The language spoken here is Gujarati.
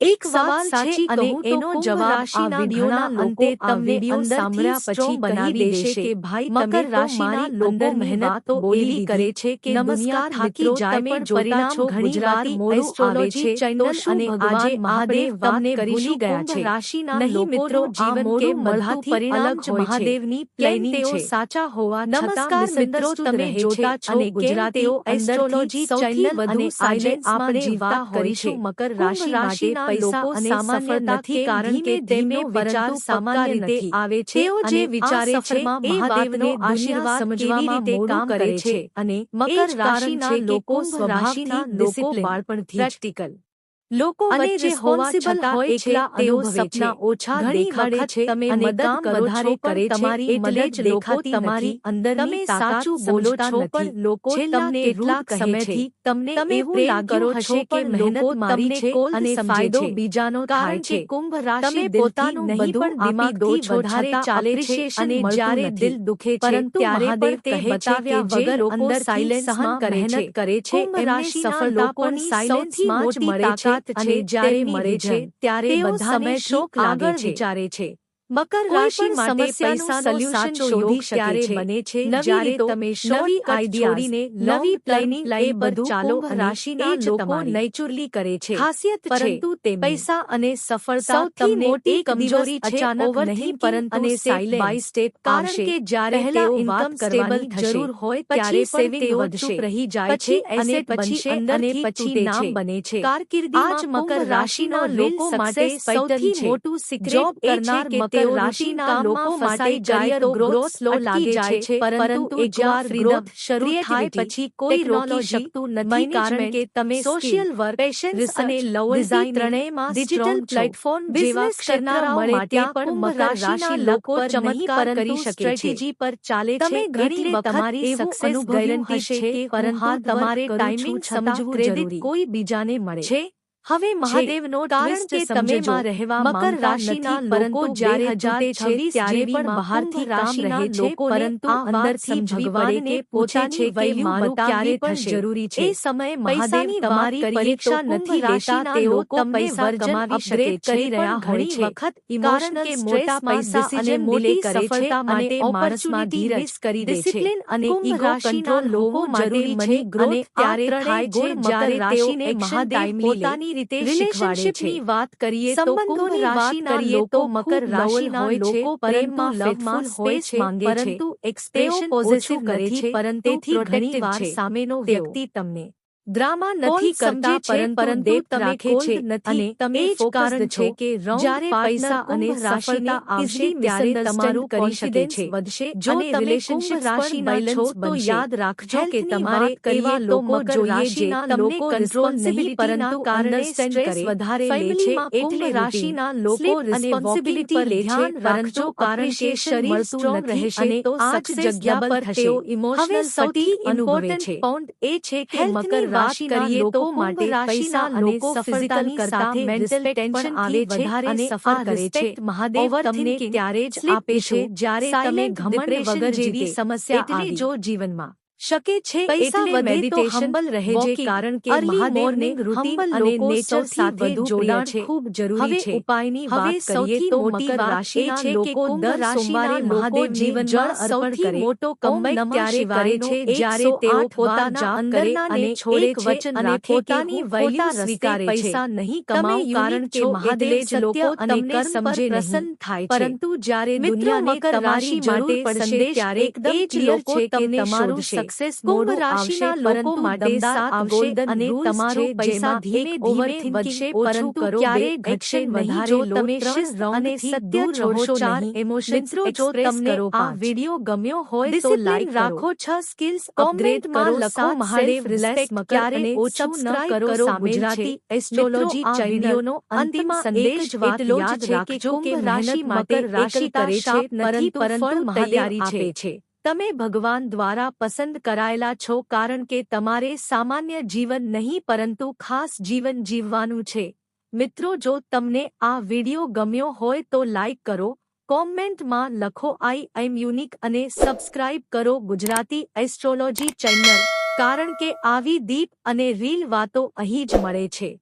એક સવાલ છે અને એનો જવાબ આ વિડિયોના અંતે તમને સાંભળ્યા પછી બનાવી દેશે કે ભાઈ મકર રાશિના લોકો મહેનત તો એવી કરે છે કે દુનિયા થાકી જાય પણ પરિણામ ઘણીવાર મોડું આવે છે ચેનલ અને આજે મહાદેવ તમને ભૂલી ગયા છે રાશિના લોકો જીવન કે બધાથી પરિણામ જ મહાદેવની પ્લેનિંગ છે સાચા હોવા છતાં મિત્રો તમે જોતા છો ગુજરાતીઓ એસ્ટ્રોલોજી ચેનલ અને આજે આપણે વાત કરીશું મકર રાશિ માટે પૈસા અને સફળતા નથી કારણ કે તેમનો વિચાર સામાન્ય રીતે આવે છે તેઓ જે વિચારે છે એ વાતનો આશીર્વાદ સમજવામાં કામ કરે છે અને મકર રાશિના લોકો સ્વભાવથી ડિસિપ્લિન બાળપણથી પ્રેક્ટિકલ લોકો અને જે હોવા હોય એકલા તેઓ સપના ઓછા દેખાડે છે તમે મદદ કરો છો કરે તમારી મદદ દેખાતી તમારી અંદર તમે સાચું બોલો છો પણ લોકો તમને કેટલાક સમયથી તમને એવું લાગ્યું હશે કે મહેનત મારી છે અને ફાયદો બીજાનો થાય છે કુંભ રાશિ પોતાનું બધું દિમાગથી વધારે ચાલે છે અને જ્યારે દિલ દુખે છે ત્યારે પણ તે બતાવ્યા વગર અંદર સાયલેન્સમાં મહેનત કરે છે એમને સફળતા પણ સાયલેન્સમાં જ મળે છે અને જ્યારે મળે છે ત્યારે બધાને શોક લાગે છે વિચારે છે મકર રાશિ માટે પૈસાનો સાચો યોગ ત્યારે બને છે જ્યારે તમે નવી આઈડિયાને નવી પ્લાનિંગ એ બધું ચાલો રાશિના લોકો નેચરલી કરે છે ખાસિયત પરંતુ તે પૈસા અને સફળતા તમને મોટી કમજોરી અચાનક નહીં પરંતુ અને સ્ટેપ બાય સ્ટેપ કારણ કે જ્યારે તેઓ વાત કરવાની જરૂર હોય ત્યારે સેવિંગ વધશે રહી જાય છે અને પછી અને પછી નામ બને છે કારકિર્દીમાં મકર રાશિના લોકો માટે સૌથી મોટું સિક્રેટ કરનાર મકર રાશિના લોકો માટે જાય તો ગ્રોથ સ્લો લાગે જાય છે પરંતુ એકવાર ગ્રોથ શરૂ થાય પછી કોઈ રોકી શકતું નથી કારણ કે તમે સોશિયલ વર્ક પેશન્સ અને ડિઝાઇન ત્રણેયમાં ડિજિટલ પ્લેટફોર્મ જેવા કરનારાઓ માટે પણ મકર રાશિના લોકો ચમત્કાર કરી શકે છે સ્ટ્રેટેજી પર ચાલે છે તમે ઘણી વખત તમારી સક્સેસ ગેરંટી છે પરંતુ તમારે ટાઈમિંગ સમજવું જરૂરી કોઈ બીજાને મળે છે હવે મહાદેવનો કારણ કે તમે માં રહેવા મકર રાશિના લોકો જ્યારે જુતે છે ત્યારે પણ બહારથી કામ રહે છે પરંતુ અંદરથી ભગવાનને પૂછે છે કે મારું ક્યારે પણ જરૂરી છે એ સમયે મહાદેવ તમારી પરીક્ષા નથી લેતા તેઓ પૈસા કમાવી શકે કરી રહ્યા હોય છે વખત ઇમોશનલ મોટા પૈસા અને મોટી સફળતા માટે માણસમાં ધીરજ કરી દે છે અને ઈગો કંટ્રોલ હોવો જરૂરી છે અને ત્યારે થાય છે જ્યારે તેઓ એક્શન પોતાની રીતે રિલેશનશિપની વાત કરીએ તો કુંભ રાશિના લોકો મકર રાશિના લોકો પ્રેમમાં લવમાં સ્પેસ માંગે છે પરંતુ એક્સપ્રેશન પોઝિટિવ કરે છે પરંતુ ઘણી વાર સામેનો વ્યક્તિ તમને ડ્રામા નથી કરતા પરંતુ તમે ખોજ નથી તમે જ કારણ છે કે જ્યારે પૈસા અને સફળતા આવશે ત્યારે તમારું કોન્ફિડન્સ વધશે જો તમે રિલેશનશિપ રાશિના છો તો યાદ રાખજો કે તમારે એવા લોકો જોઈએ જે તમને કંટ્રોલ નહીં પરંતુ અન્ડરસ્ટેન્ડ કરે વધારે લે છે એટલે રાશિના લોકો રિસ્પોન્સિબિલિટી લે છે પરંતુ કારણ કે શરીર સ્ટ્રોંગ રહેશે તો આ જ જગ્યા પર તેઓ ઇમોશનલ સૌથી ઇમ્પોર્ટન્ટ પોઈન્ટ એ છે કે મકર રાશિ કરીએ તો માટે પૈસા અને સફળતાની સાથે મેન્ટલ ટેન્શન આવે વધારે સફર કરે છે મહાદેવ તમને ત્યારે જ આપે છે જ્યારે તમે ઘમંડ વગર જેવી સમસ્યા એટલે જો જીવનમાં શકે છે પૈસા વધે તો હમ્બલ રહે છે કારણ કે મહાદેવને રૂટીન અને નેચર સાથે જોડાણ ખૂબ જરૂરી છે ઉપાયની વાત કરીએ તો મકર રાશિના લોકો દર સોમવારે મહાદેવ જીવનમાં અર્પણ કરે મોટો કંબલ ત્યારે કરે છે જ્યારે તેઓ પોતાના અંદરના અને છોડે વચન અને પોતાની વેલ્યુ સ્વીકારે પૈસા નહીં કમાઓ કારણ કે મહાદેવ લોકો અને કર્મ સમજે પ્રસન્ન થાય છે પરંતુ જ્યારે દુનિયાને તમારી માટે પડશે ત્યારે એકદમ ક્લિયર છે કે તમારું સક્સેસ કુંભ રાશિના લોકો માટે સાત ગોલ્ડન અને તમારો પૈસા ધીમે ધીમે વધશે પરંતુ ક્યારે ઘટશે વધારે જો તમે શિસ્ત અને સત્ય રહો ચાર ઇમોશન્સ એક્સપ્રેસ કરો આ વિડિયો ગમ્યો હોય તો લાઈક રાખો 6 સ્કિલ્સ અપગ્રેડ કરો લખો મહાદેવ રિસ્પેક્ટ ક્યારે ઓછું ન કરો ગુજરાતી એસ્ટ્રોલોજી ચેનલનો અંતિમ સંદેશ એટલો જ છે કે જો કે રાશિ માટે રાશિ કરે છે પરંતુ ફળ મહાદેવ આપે છે તમે ભગવાન દ્વારા પસંદ કરાયેલા છો કારણ કે તમારે સામાન્ય જીવન નહીં પરંતુ ખાસ જીવન જીવવાનું છે મિત્રો જો તમને આ વિડિયો ગમ્યો હોય તો લાઈક કરો કોમેન્ટમાં લખો આઈ એમ યુનિક અને સબસ્ક્રાઇબ કરો ગુજરાતી એસ્ટ્રોલોજી ચેનલ કારણ કે આવી દીપ અને રીલ વાતો અહીં જ મળે છે।